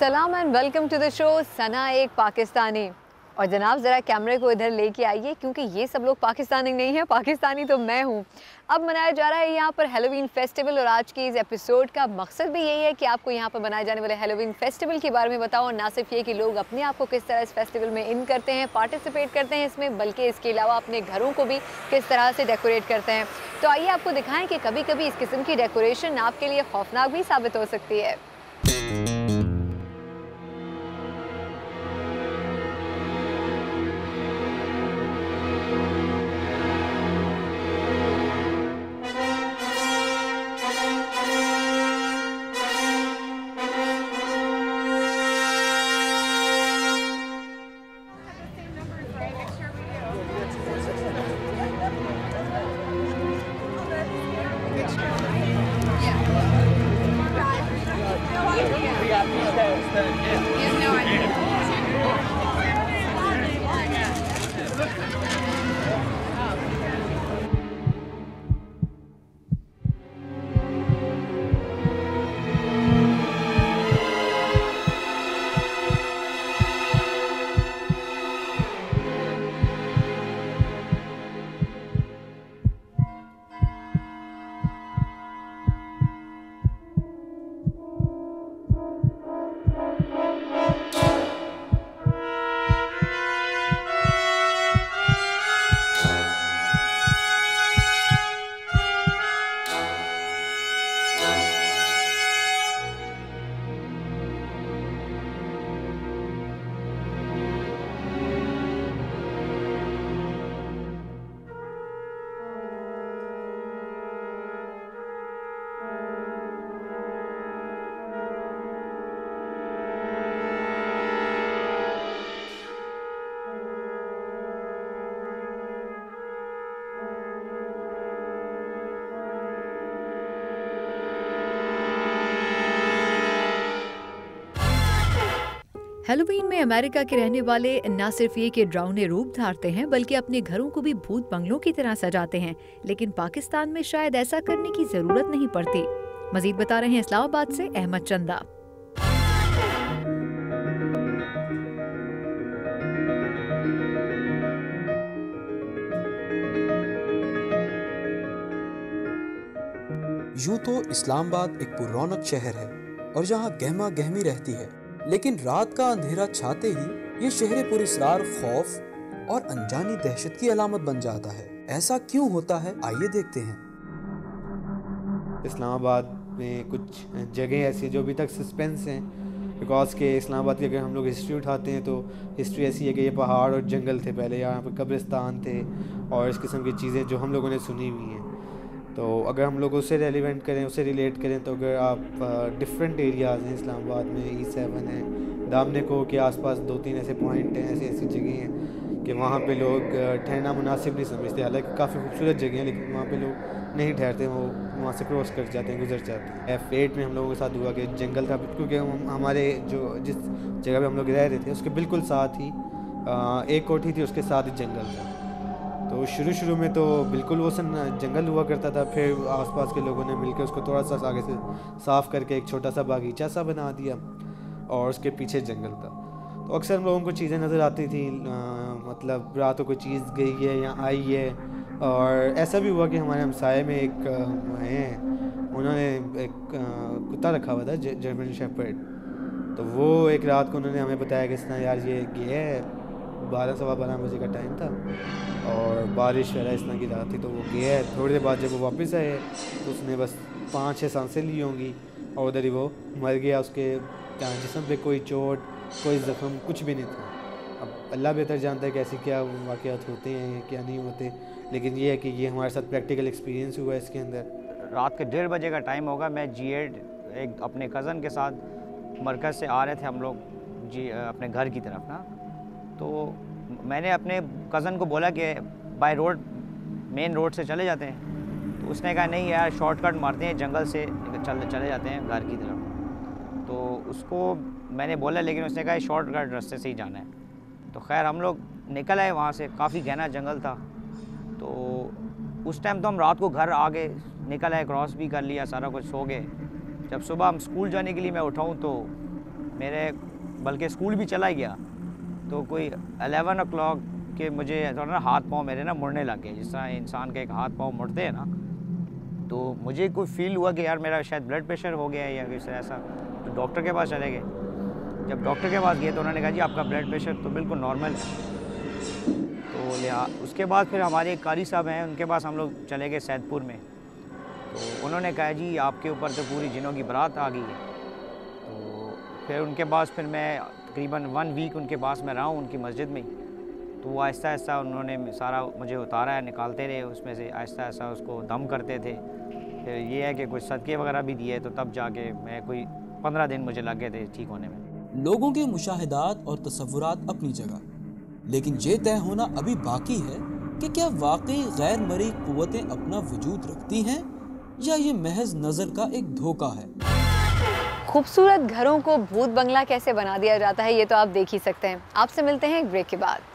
अस्सलाम and welcome to the show Sana एक पाकिस्तानी। और जनाब ज़रा कैमरे को इधर लेके आइए क्योंकि ये सब लोग पाकिस्तानी नहीं है, पाकिस्तानी तो मैं हूँ। अब मनाया जा रहा है यहाँ पर हैलोवीन फेस्टिवल और आज के इस एपिसोड का मकसद भी यही है कि आपको यहाँ पर मनाए जाने वाले हैलोवीन फेस्टिवल के बारे में बताओ। और ना सिर्फ ये कि लोग अपने आप को किस तरह इस फेस्टिवल में इन करते हैं, पार्टिसिपेट करते हैं इसमें, बल्कि इसके अलावा अपने घरों को भी किस तरह से डेकोरेट करते हैं। तो आइए आपको दिखाएं कि कभी कभी इस किस्म की डेकोरेशन आपके लिए खौफनाक भी साबित हो सकती है। हैलोवीन में अमेरिका के रहने वाले न सिर्फ ये कि डरावने रूप धारते हैं बल्कि अपने घरों को भी भूत बंगलों की तरह सजाते हैं, लेकिन पाकिस्तान में शायद ऐसा करने की जरूरत नहीं पड़ती। मजीद बता रहे हैं इस्लामाबाद से अहमद चंदा। यूं तो इस्लामाबाद एक पुररौनक शहर है और जहां गहमा गहमी रहती है, लेकिन रात का अंधेरा छाते ही ये शहर पुरअसरार खौफ और अनजानी दहशत की अलामत बन जाता है। ऐसा क्यों होता है, आइए देखते हैं। इस्लामाबाद में कुछ जगह ऐसी जो अभी तक सस्पेंस हैं, बिकॉज के इस्लामाबाद की अगर हम लोग हिस्ट्री उठाते हैं तो हिस्ट्री ऐसी है कि ये पहाड़ और जंगल थे पहले, यहाँ पर कब्रिस्तान थे और इस किस्म की चीज़ें जो हम लोगों ने सुनी हुई हैं। तो अगर हम लोग उससे रेलिवेंट करें, उससे रिलेट करें, तो अगर आप डिफरेंट एरियाज़ हैं इस्लामाबाद में, E7 है, दामने को के आसपास 2-3 ऐसे पॉइंट हैं, ऐसी जगह हैं कि वहाँ पे लोग ठहरना मुनासिब नहीं समझते। हालांकि काफ़ी खूबसूरत जगह हैं लेकिन वहाँ पे लोग नहीं ठहरते, वो वहाँ से क्रॉस कर जाते हैं, गुजर जाते हैं। F8 में हम लोगों के साथ हुआ कि जंगल था, क्योंकि हमारे जिस जगह पर हम लोग रह रहे थे उसके बिल्कुल साथ ही एक कोठी थी, उसके साथ ही जंगल था। तो शुरू में तो बिल्कुल वो जंगल हुआ करता था, फिर आसपास के लोगों ने मिलकर उसको थोड़ा सा आगे से साफ़ करके एक छोटा सा बागीचा सा बना दिया और उसके पीछे जंगल था। तो अक्सर हम लोगों को चीज़ें नज़र आती थी, मतलब रात को कोई चीज़ गई है या आई है। और ऐसा भी हुआ कि हमारे हमसाये में एक हैं, उन्होंने एक कुत्ता रखा हुआ था, जर्मन शेपर्ड। तो वो एक रात को उन्होंने हमें बताया कि इस तरह यार ये गया है, 12-12 बजे का टाइम था और बारिश वगैरह इस तरह की रात थी। तो वो गया है, थोड़ी देर बाद जब वो वापस आए तो उसने बस 5-6 सांसें ली होंगी और उधर ही वो मर गया। उसके जिस्म पे कोई चोट, कोई ज़ख्म, कुछ भी नहीं था। अब अल्लाह बेहतर जानता है कि ऐसे क्या वाक़यात होते हैं क्या नहीं होते, लेकिन ये है कि ये हमारे साथ प्रैक्टिकल एक्सपीरियंस हुआ है इसके अंदर। रात के 1:30 बजे का टाइम होगा, मैं G8 एक अपने कज़न के साथ मरकज़ से आ रहे थे हम लोग अपने घर की तरफ ना। तो मैंने अपने कज़न को बोला कि बाय रोड, मेन रोड से चले जाते हैं। तो उसने कहा नहीं यार, शॉर्टकट मारते हैं, जंगल से चले जाते हैं घर की तरफ। तो उसको मैंने बोला, लेकिन उसने कहा शॉर्टकट रास्ते से ही जाना है। तो खैर हम लोग निकल आए वहाँ से, काफ़ी घना जंगल था। तो उस टाइम तो हम रात को घर आगे निकल आए, क्रॉस भी कर लिया, सारा कुछ, सो गए। जब सुबह हम स्कूल जाने के लिए मैं उठाऊँ तो मेरे बल्कि स्कूल भी चला गया तो कोई 11 o'clock के मुझे थोड़ा ना हाथ पाँव मेरे ना मुड़ने लग गए, जिस तरह इंसान के एक हाथ पाँव मुड़ते हैं ना, तो मुझे कोई फील हुआ कि यार मेरा शायद ब्लड प्रेशर हो गया है या कुछ ऐसा। तो डॉक्टर के पास चले गए। जब डॉक्टर के पास गए तो उन्होंने कहा जी आपका ब्लड प्रेशर तो बिल्कुल नॉर्मल है। तो उसके बाद फिर हमारे एक कारी साहब हैं, उनके पास हम लोग चले गए सैदपुर में। तो उन्होंने कहा जी आपके ऊपर तो पूरी जिनों की बारात आ गई है। तो फिर उनके पास फिर मैं तकरीबन 1 वीक उनके पास मैं रहा हूँ उनकी मस्जिद में ही। तो वो आहिस्ता आहिस्ता उन्होंने सारा मुझे उतारा है, निकालते रहे उसमें से, आहिस्ता आहिस्ता उसको दम करते थे। फिर ये है कि कुछ सदके वगैरह भी दिए तो तब जाके मैं कोई 15 दिन मुझे लग गए थे ठीक होने में। लोगों के मुशाहिदात और तसव्वुरात अपनी जगह, लेकिन ये तय होना अभी बाकी है कि क्या वाकई गैर मरी कुव्वतें अपना वजूद रखती हैं या ये महज नज़र का एक धोखा है। खूबसूरत घरों को भूत बंगला कैसे बना दिया जाता है ये तो आप देख ही सकते हैं। आपसे मिलते हैं एक ब्रेक के बाद।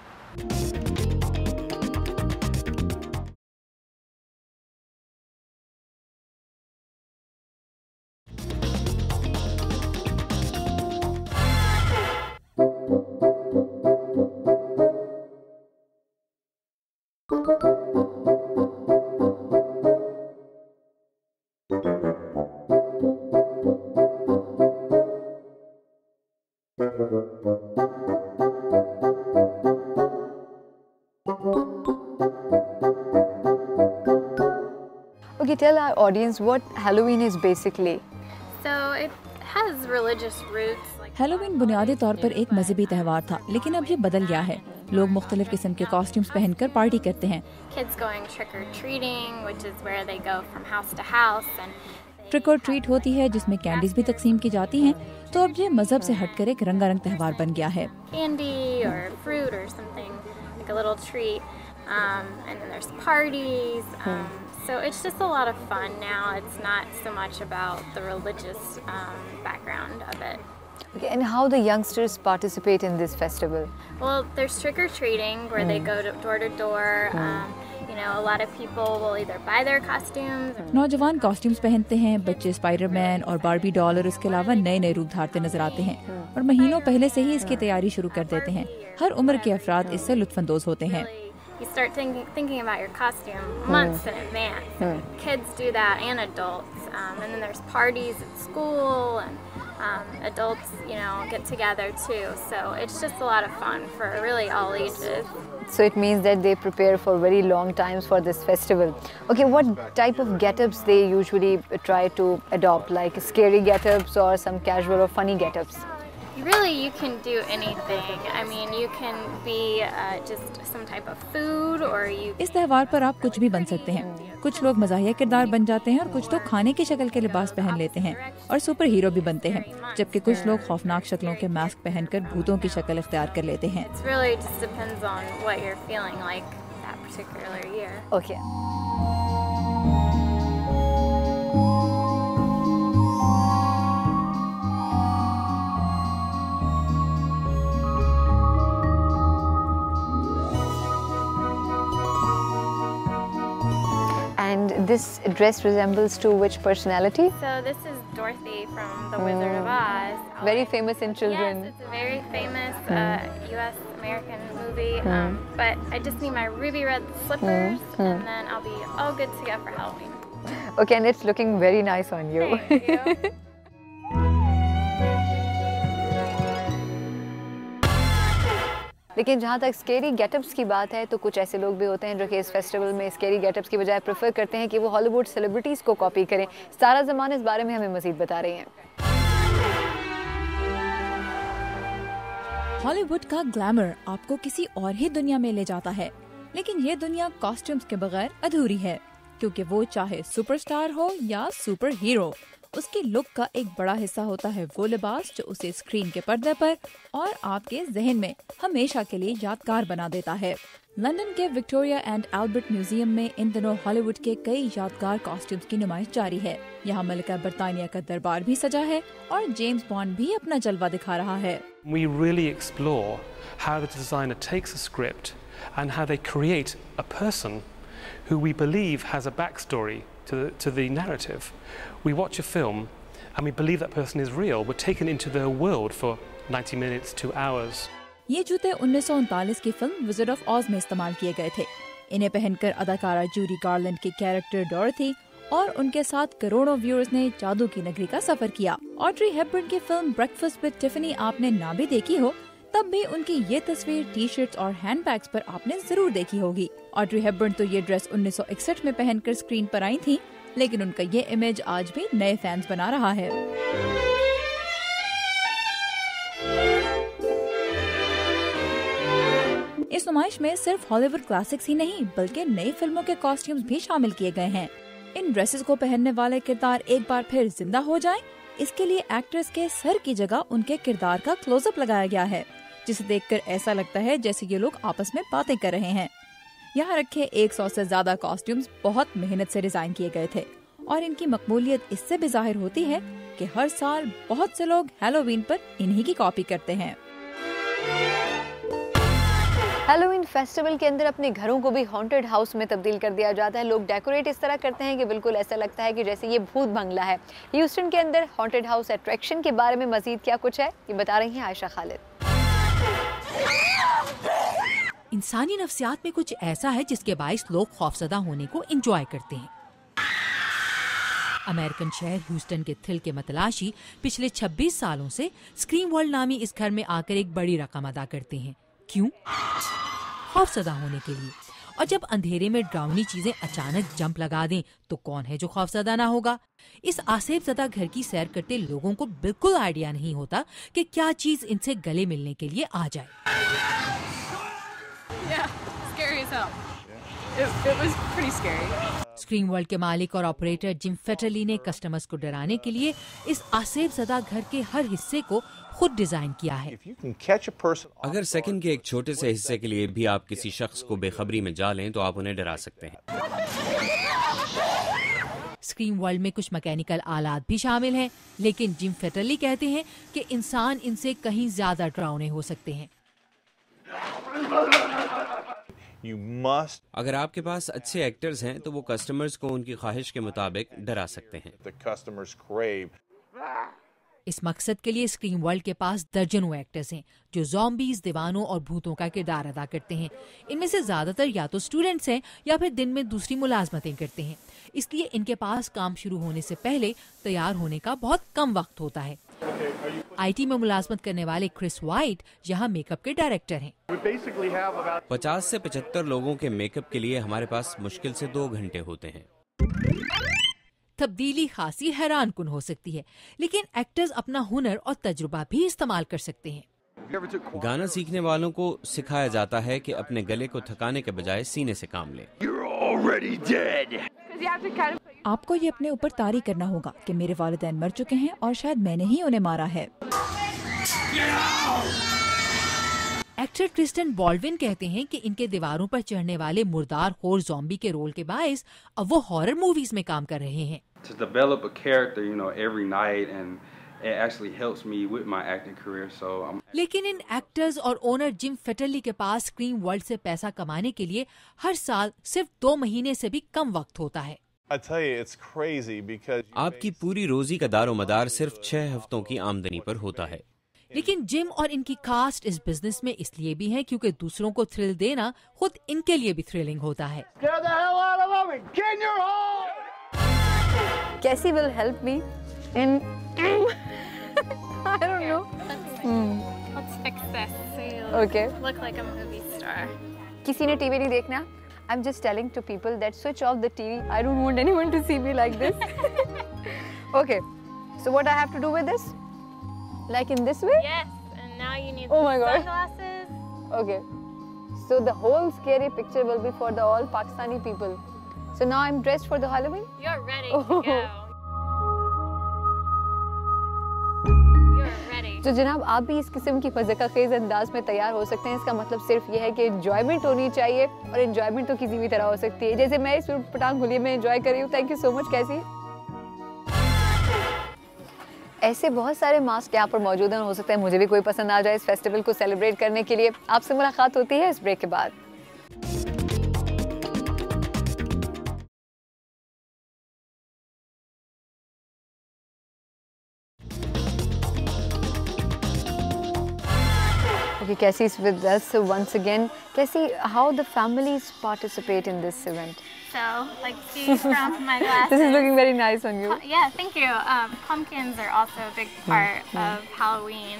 Okay, tell our audience what Halloween is basically. So it has religious roots. Halloween बुनियादी तौर पर एक मजहबी त्यौहार था, लेकिन अब ये बदल गया है। लोग मुख्तलिफ किस्म के कॉस्ट्यूम्स पहनकर पार्टी करते हैं। Kids going trick or treating, which is where they go from house to house and trick और ट्रीट होती है जिसमें कैंडीज भी तकसीम की जाती हैं। तो अब ये मजहब से हटकर एक रंगारंग त्यौहार बन गया है। candy or fruit or something like a little treat, and then there's parties. So it's just a lot of fun now. It's not so much about the religious background of it. Okay, and how the youngsters participate in this festival? Well, there's trick or treating where they go door to door. You know, a lot of people will either buy their costumes. नौजवान costumes पहनते हैं, बच्चे Spiderman और Barbie doll और इसके अलावा नए नए रूप धारते नजर आते हैं और महीनों पहले से ही इसकी तैयारी शुरू कर देते हैं। हर उम्र के अफराद इससे लुत्फानंदोज होते हैं। You start thinking about your costume months in advance. Kids do that and adults. And then there's parties at school and adults, you know, get together too. So it's just a lot of fun for really all ages. So it means that they prepare for very long times for this festival. Okay, what type of get-ups they usually try to adopt, like scary get-ups or some casual or funny get-ups? Really, you can do anything. I mean, you can be just some type of food or you... इस त्यौहार पर आप कुछ भी बन सकते हैं। कुछ लोग मज़ाहिया किरदार बन जाते हैं और कुछ तो खाने की शक्ल के लिबास पहन लेते हैं और सुपर हीरो भी बनते हैं, जबकि कुछ लोग खौफनाक शक्लों के मास्क पहनकर भूतों की शक्ल इख्तियार कर लेते हैं। It really just depends on what you're feeling like that particular year. Okay. And this dress resembles to which personality? So this is Dorothy from The Wizard of Oz. Very famous in children. Yes, it's a very famous U.S. American movie. But I just need my ruby red slippers, and then I'll be all good to go for Halloween. Okay, and it's looking very nice on you. Thank you. लेकिन जहाँ तक scary getups की बात है तो कुछ ऐसे लोग भी होते हैं जो कि इस फेस्टिवल में स्केरी गेटअप्स की बजाय प्रेफर करते हैं कि वो हॉलीवुड सेलिब्रिटीज़ को कॉपी करें। सारा ज़मान इस बारे में हमें मज़ीद बता रही हैं। हॉलीवुड का ग्लैमर आपको किसी और ही दुनिया में ले जाता है, लेकिन ये दुनिया कॉस्ट्यूम्स के बगैर अधूरी है, क्योंकि वो चाहे सुपरस्टार हो या सुपर हीरो, उसकी लुक का एक बड़ा हिस्सा होता है वो लिबास जो उसे स्क्रीन के पर्दे पर और आपके जहन में हमेशा के लिए यादगार बना देता है। लंदन के विक्टोरिया एंड एल्बर्ट म्यूजियम में इन दिनों हॉलीवुड के कई यादगार कॉस्ट्यूम्स की नुमाइश जारी है। यहाँ मलिका बरतानिया का दरबार भी सजा है और जेम्स बॉन्ड भी अपना जलवा दिखा रहा है। We really explore how the designer takes a script and how they create a person who we believe has a backstory to the narrative. We watch a film and we believe that person is real. We're taken into their world for 90 minutes, 2 hours. ये जूते 1939 की film wizard of ऑज में इस्तेमाल किए गए थे। इन्हें पहनकर अदाकारा जूडी गार्लैंड के कैरेक्टर डोरथी और उनके साथ करोड़ों व्यूअर्स ने जादू की नगरी का सफर किया। ऑड्री हेपबर्न की फिल्म ब्रेकफास्ट विद टिफनी आपने ना भी देखी हो, तब भी उनकी ये तस्वीर टी शर्ट्स और हैंडबैग्स पर आपने जरूर देखी होगी। ऑड्री हेपबर्न तो ये ड्रेस 1961 में पहनकर स्क्रीन पर आई थी, लेकिन उनका ये इमेज आज भी नए फैंस बना रहा है। इस नुमाइश में सिर्फ हॉलीवुड क्लासिक्स ही नहीं बल्कि नई फिल्मों के कॉस्ट्यूम्स भी शामिल किए गए हैं। इन ड्रेसेस को पहनने वाले किरदार एक बार फिर जिंदा हो जाएं, इसके लिए एक्ट्रेस के सर की जगह उनके किरदार का क्लोजअप लगाया गया है, जिसे देखकर ऐसा लगता है जैसे ये लोग आपस में बातें कर रहे हैं। यहाँ रखे 100 से ज्यादा कॉस्ट्यूम्स बहुत मेहनत से डिजाइन किए गए थे और इनकी मकबूलियत इससे भी जाहिर होती है कि हर साल बहुत से लोग हैलोवीन पर इन्हीं की कॉपी करते हैं। हैलोवीन फेस्टिवल के अंदर अपने घरों को भी हॉन्टेड हाउस में तब्दील कर दिया जाता है। लोग डेकोरेट इस तरह करते हैं कि बिल्कुल ऐसा लगता है कि जैसे ये भूत बंगला है। ह्यूस्टन के अंदर हॉन्टेड हाउस अट्रैक्शन के बारे में मजीद क्या कुछ है, ये बता रही हैं आयशा खालिद। इंसानी नफ्सियात में कुछ ऐसा है जिसके बाइस लोग खौफजदा होने को एंजॉय करते हैं। अमेरिकन शहर ह्यूस्टन के थ्रिल के मतलाशी पिछले 26 सालों से स्क्रीम वर्ल्ड नामी इस घर में आकर एक बड़ी रकम अदा करते हैं। क्यों? खौफजदा होने के लिए। और जब अंधेरे में डरावनी चीजें अचानक जंप लगा दें तो कौन है जो खौफजदा ना होगा। इस आसेबजदा घर की सैर करते लोगों को बिल्कुल आइडिया नहीं होता कि क्या चीज इनसे गले मिलने के लिए आ जाए। स्क्रीम वर्ल्ड के मालिक और ऑपरेटर जिम फेटरली ने कस्टमर्स को डराने के लिए इस आसेबजदा घर के हर हिस्से को खुद डिजाइन किया है। अगर सेकंड के एक छोटे से हिस्से के लिए भी आप किसी शख्स को बेखबरी में जा लें तो आप उन्हें डरा सकते हैं। स्क्रीम वर्ल्ड में कुछ मैकेनिकल आलात भी शामिल हैं, लेकिन जिम फेटरली कहते हैं कि इंसान इनसे कहीं ज्यादा डरावने हो सकते हैं। अगर आपके पास अच्छे एक्टर्स हैं तो वो कस्टमर्स को उनकी ख्वाहिश के मुताबिक डरा सकते हैं। इस मकसद के लिए स्क्रीम वर्ल्ड के पास दर्जनों एक्टर्स हैं जो ज़ॉम्बीज़, दीवानों और भूतों का किरदार अदा करते हैं। इनमें से ज्यादातर या तो स्टूडेंट्स हैं या फिर दिन में दूसरी मुलाजमतें करते हैं, इसलिए इनके पास काम शुरू होने से पहले तैयार होने का बहुत कम वक्त होता है। IT में मुलाजमत करने वाले क्रिस वाइट यहाँ मेकअप के डायरेक्टर हैं। 50 से 75 लोगों के मेकअप के लिए हमारे पास मुश्किल से 2 घंटे होते हैं। तब्दीली खासी हैरान कुन हो सकती है, लेकिन एक्टर्स अपना हुनर और तजुर्बा भी इस्तेमाल कर सकते हैं। गाना सीखने वालों को सिखाया जाता है कि अपने गले को थकाने के बजाय सीने से काम लें। आपको ये अपने ऊपर तारी करना होगा कि मेरे वालिदैन मर चुके हैं और शायद मैंने ही उन्हें मारा है। एक्टर क्रिस्टन बॉल्डविन कहते हैं कि इनके दीवारों पर चढ़ने वाले मुर्दार खोर ज़ॉम्बी के रोल के बायस अब वो हॉरर मूवीज में काम कर रहे हैं। To develop a character, every night, and it actually helps me with my acting career. So लेकिन इन एक्टर्स और ओनर जिम फेटरली के पास स्क्रीम वर्ल्ड से पैसा कमाने के लिए हर साल सिर्फ 2 महीने से भी कम वक्त होता है। आपकी पूरी रोजी का दारोमदार सिर्फ 6 हफ्तों की आमदनी पर होता है। लेकिन जिम और इनकी कास्ट इस बिजनेस में इसलिए भी है क्योंकि दूसरों को थ्रिल देना खुद इनके लिए भी थ्रिलिंग होता है। Cassie will help me in I don't know. Let's fix this so you Okay. look like a movie star. किसी ने टीवी नहीं देखना? I'm just telling to people that switch off the TV. I don't want anyone to see me like this. Okay. So what I have to do with this? Like in this way? Yes, and now you need Oh my God. sunglasses. Okay. So the whole scary picture will be for the all Pakistani people. So now I'm dressed for the Halloween? You're ready to go. You're ready. तो जनाब आप भी इस किस्म की मज़े का खेज अंदाज में तैयार हो सकते हैं। इसका मतलब सिर्फ ये है कि एंजॉयमेंट होनी चाहिए, और एंजॉयमेंट तो किसी भी तरह हो सकती है। जैसे मैं इस पटांग होली में एंजॉय कर रही हूँ। थैंक यू सो मच कैसी। ऐसे बहुत सारे मास्क यहाँ पर मौजूद हैं, हो सकता है मुझे भी कोई पसंद आ जाए इस फेस्टिवल को सेलिब्रेट करने के लिए। आपसे मुलाकात होती है इस ब्रेक के बाद। Okay, Cassie is with us once again. Cassie, how the families participate in this event? So, like see from my glasses. This is looking very nice on you. Yeah, thank you. Pumpkins are also a big part of Halloween.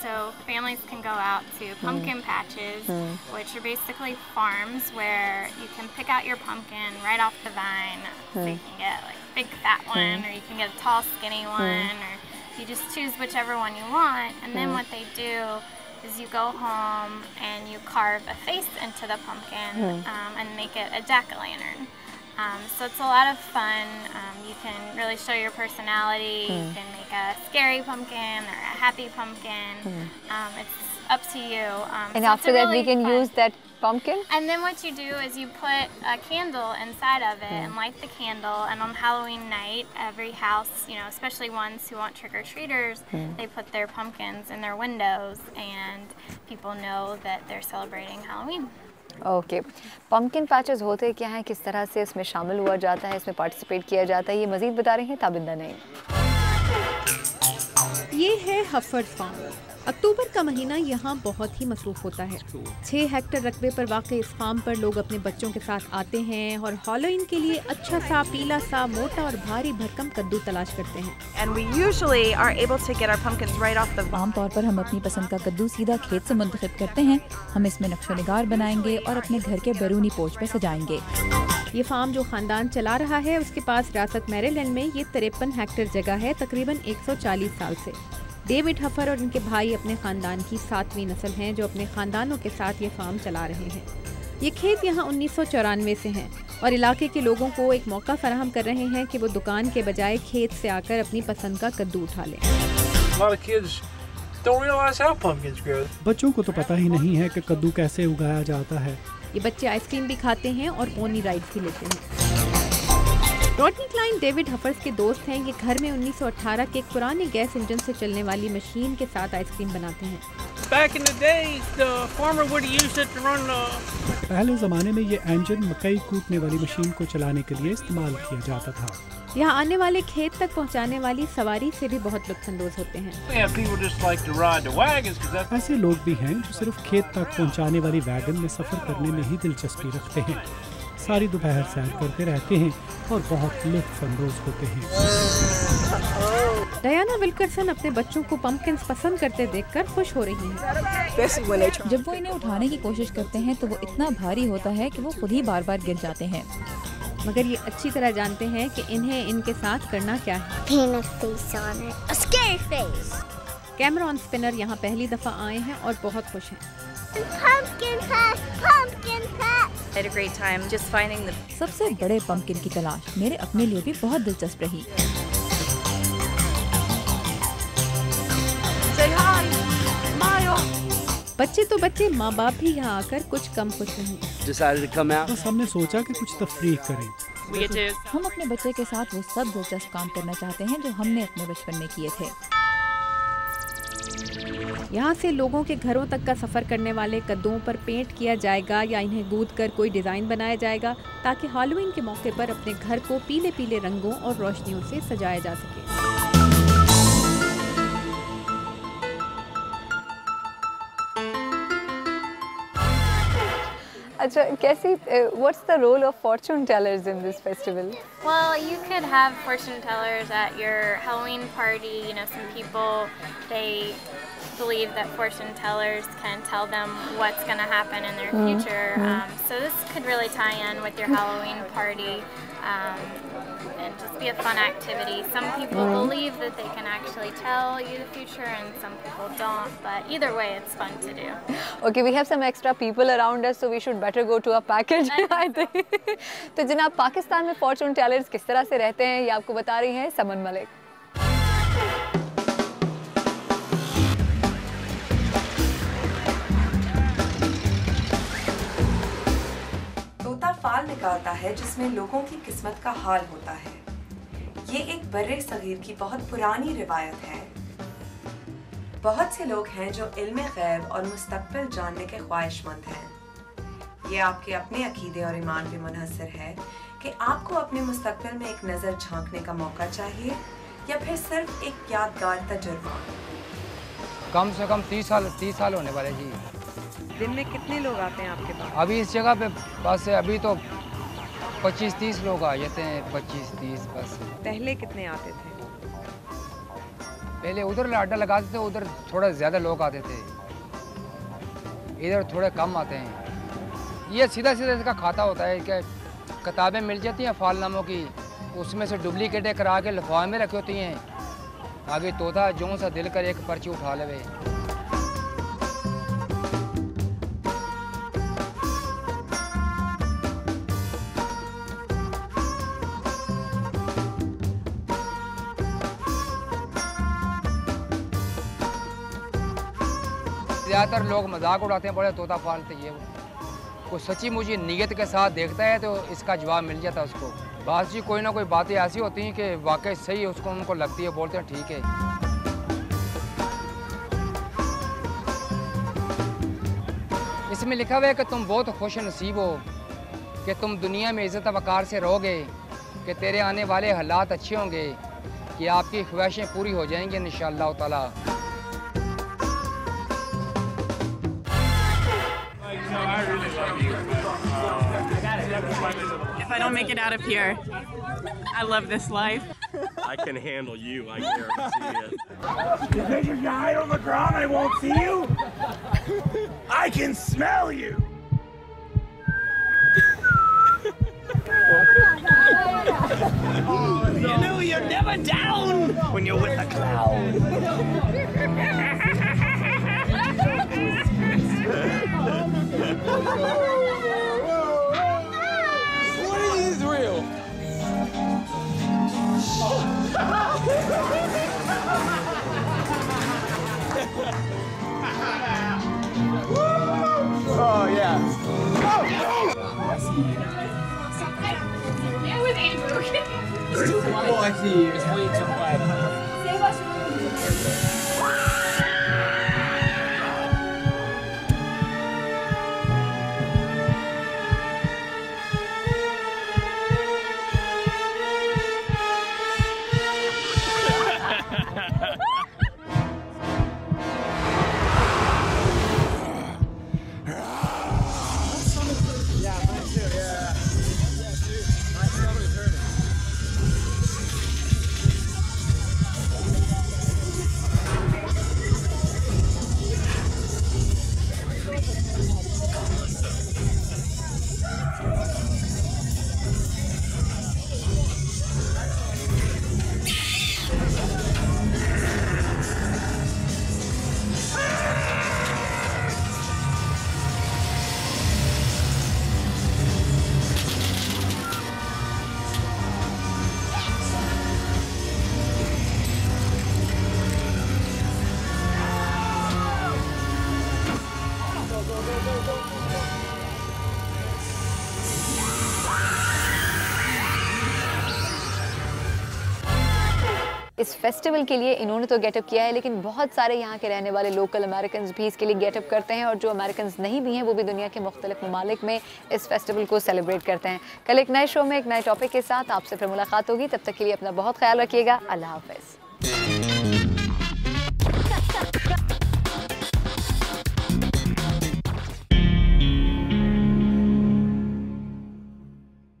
So families can go out to pumpkin patches, which are basically farms where you can pick out your pumpkin right off the vine. So you can get like a big fat one, or you can get a tall skinny one, or you just choose whichever one you want. And then what they do is you go home and you carve a face into the pumpkin and make it a jack-o'-lantern. So it's a lot of fun. You can really show your personality. You can make a scary pumpkin or a happy pumpkin. It's up to you. And so after that, really we can fun. use that pumpkin? And then what you do is you put a candle inside of it and light the candle, and on Halloween night, every house, you know, especially ones who want trick-or-treaters, they put their pumpkins in their windows, and people know that they're celebrating Halloween. Okay pumpkin patches होते क्या हैं, किस तरह से इसमें शामिल हुआ जाता है, इसमें पार्टिसिपेट किया जाता है, ये मज़ीद बता रही हैं ताबिंदा नहीं। ये है हफर्ड फार्म। अक्टूबर का महीना यहाँ बहुत ही मसरूफ होता है। 6 हेक्टेयर रकबे पर वाक़ई इस फार्म पर लोग अपने बच्चों के साथ आते हैं और हैलोवीन के लिए अच्छा सा पीला सा मोटा और भारी भरकम कद्दू तलाश करते हैं। आमतौर पर हम अपनी पसंद का कद्दू सीधा खेत से मुंतखब करते हैं। हम इसमें नक्शो निगार बनाएंगे और अपने घर के बैरूनी पोर्च पे सजाएंगे। ये फार्म जो खानदान चला रहा है, उसके पास रियासत मैरीलैंड में ये 53 हेक्टेयर जगह है, तकरीबन 140 साल से। डेविड हफर और इनके भाई अपने खानदान की 7वीं नस्ल हैं जो अपने खानदानों के साथ ये फार्म चला रहे हैं। ये खेत यहाँ 1994 से हैं और इलाके के लोगों को एक मौका फराहम कर रहे हैं कि वो दुकान के बजाय खेत से आकर अपनी पसंद का कद्दू उठा लें। बच्चों को तो पता ही नहीं है कि कद्दू कैसे उगाया जाता है। ये बच्चे आइसक्रीम भी खाते हैं और पोनी राइड्स भी लेते हैं। रॉडनी क्लाइन डेविड हफर्स के दोस्त हैं। ये घर में 1918 के एक पुराने गैस इंजन से चलने वाली मशीन के साथ आइसक्रीम बनाते हैं। पहले ज़माने में ये इंजन मकई कूटने वाली मशीन को चलाने के लिए इस्तेमाल किया जाता था। यहाँ आने वाले खेत तक पहुँचाने वाली सवारी से भी बहुत लुत्फ़अंदोज़ होते हैं। ऐसे लोग भी हैं जो सिर्फ खेत तक पहुँचाने वाली वैगन में सफ़र करने में ही दिलचस्पी रखते हैं। सारी दोपहर सैर करते रहते हैं और बहुत लुत्फ़अंदोज़ होते हैं। डायना विल्करसन अपने बच्चों को पम्पकिन्स पसंद करते देखकर खुश हो रही हैं। जब वो इन्हें उठाने की कोशिश करते हैं तो वो इतना भारी होता है कि वो खुद ही बार बार गिर जाते हैं। मगर ये अच्छी तरह जानते हैं कि इन्हें इनके साथ करना क्या है। कैमरॉन स्पिनर यहाँ पहली दफा आए हैं और बहुत खुश हैं। सबसे बड़े पम्पकिन की तलाश मेरे अपने लिए भी बहुत दिलचस्प रही। बच्चे तो बच्चे, माँ बाप भी यहाँ आकर कुछ कम खुश नहीं। बस हमने सोचा कि कुछ तफरीक करें। हम अपने बच्चे के साथ वो सब दिलचस्प काम करना चाहते हैं जो हमने अपने बचपन में किए थे। यहाँ से लोगों के घरों तक का सफ़र करने वाले कद्दुओं पर पेंट किया जाएगा या इन्हें गूंद कर कोई डिज़ाइन बनाया जाएगा ताकि हैलोवीन के मौके पर अपने घर को पीले पीले रंगों और रोशनियों से सजाया जा सके। अच्छा कैसी, what's the role of fortune tellers in this festival? Well, you could have fortune tellers at your Halloween party. You know, some people, they believe that fortune tellers can tell them what's going to happen in their future. So this could really tie in with your Halloween party and just be a fun activity. Some people believe that they can actually tell you the future and some people don't, but either way it's fun to do. Okay, we have some extra people around us, so we should better go to a package, I think. तो जनाब पाकिस्तान में fortune tellers किस तरह से रहते हैं ये आपको बता रही हैं समन मलिक। फाल निकालता है जिसमें लोगों की किस्मत का हाल होता है। ये एक बर्रे सगीर की बहुत पुरानी रिवायत है। बहुत से लोग हैं जो इल्म गैब और मुस्तकबिल जानने के ख्वाहिशमंद हैं। ये आपके अपने अकीदे और ईमान पे मुनहसर है कि आपको अपने मुस्तकबिल में एक नज़र झांकने का मौका चाहिए या फिर सिर्फ एक यादगार तजुर्बा। कम से कम 30 साल होने वाले जी। दिन में कितने लोग आते हैं आपके पास? अभी इस जगह पे बस अभी तो 25-30 लोग आ जाते हैं, 25-30 बस। पहले कितने आते थे? पहले उधर अड्डा लगाते थे, उधर थोड़ा ज़्यादा लोग आते थे, इधर थोड़े कम आते हैं। ये सीधा इसका खाता होता है कि किताबें मिल जाती हैं फालनामों की, उसमें से डुप्लीकेटें करा के लिफाफे में रखी होती हैं, आगे तोता जो सा दिल कर एक पर्ची उठा लेवे। ज़्यादातर लोग मजाक उड़ाते हैं, बड़े तोता पालते ये कोई सच्ची मुझे नीयत के साथ देखता है तो इसका जवाब मिल जाता है उसको। बात जी कोई ना कोई बातें ऐसी होती हैं कि वाकई सही उसको उनको लगती है, बोलते हैं ठीक है। इसमें लिखा हुआ है कि तुम बहुत खुश नसीब हो कि तुम दुनिया में इज़्ज़त वक़ार से रहोगे, कि तेरे आने वाले हालात अच्छे होंगे, कि आपकी ख्वाहिशें पूरी हो जाएंगी इंशाअल्लाह ताला। If I don't make it out of here, I love this life. I can handle you, I guarantee it. You think if you hide on the ground I won't see you? I can smell you! You know you're never down when you're with the clown. What are these real? Oh yeah. It was Andrew. It's too quiet. Oh, I see. It's way too quiet. Save us from इस festival के लिए इन्होंने तो getup किया है, लेकिन बहुत सारे यहाँ के रहने वाले लोकल अमेरिकन भी इसके लिए गेटअप करते हैं, और जो अमेरिकन नहीं भी हैं वो भी दुनिया के मुख्तलिफ ममालिक में इस फेस्टिवल को सेलिब्रेट करते हैं। कल एक नए शो में एक नए टॉपिक के साथ आपसे फिर मुलाकात होगी, तब तक के लिए अपना बहुत ख्याल रखिएगा। अल्लाह हाफ़िज़।